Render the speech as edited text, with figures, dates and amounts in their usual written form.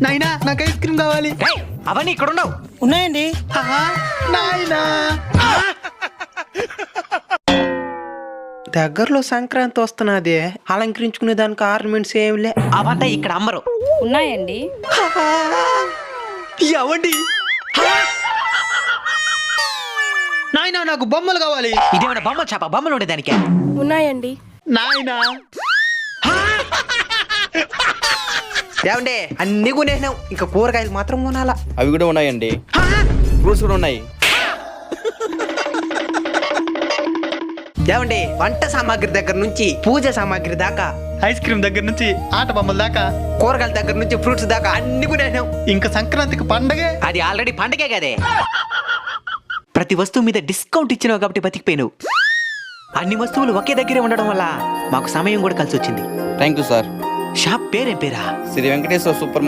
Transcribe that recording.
నాయనా నాకు ice cream కావాలి. అవన్నీ ఇక్కడ ఉండవు. ఉన్నాయండి. నాయనా దగ్గరలో సంక్రాంతి వస్తున్నది, అలంకరించుకునే దానికి ఆర్నమెంట్స్ ఏమిలే. అవంతా ఇక్కడ అమ్మరు. ఉన్నాయండి. ఎవండి నాయనా నాకు బొమ్మలు కావాలి. ఇదేమైనా బొమ్మల చేప? బొమ్మలు ఉండేదానికే. ఉన్నాయండి. నాయనా ఏమండి అన్ని కొనేసినాం, ఇంకా కూరగాయలు మాత్రం కొనాలా. అవి కూడా ఉన్నాయండి, ఫ్రూట్స్ కూడా ఉన్నాయి. ఏమండి వంట సామాగ్రి దగ్గర నుంచి పూజ సామాగ్రి దాకా, ఐస్ క్రీమ్ దగ్గర నుంచి ఆట బొమ్మల దాకా, కూరగాయల దగ్గర నుంచి ఫ్రూట్స్ దాకా అన్ని కొనేసినాం. ఇంకా సంక్రాంతికి పండగే. అది ఆల్రెడీ పండగే కదే. ప్రతి వస్తువు మీద డిస్కౌంట్ ఇచ్చినావు కాబట్టి బతికిపోయినావు. అన్ని వస్తువులు ఒకే దగ్గరే ఉండడం వల్ల మాకు సమయం కూడా కలిసి వచ్చింది. Thank you sir. షాప్ పేరేం పేరా? శ్రీ వెంకటేశ్వర సూపర్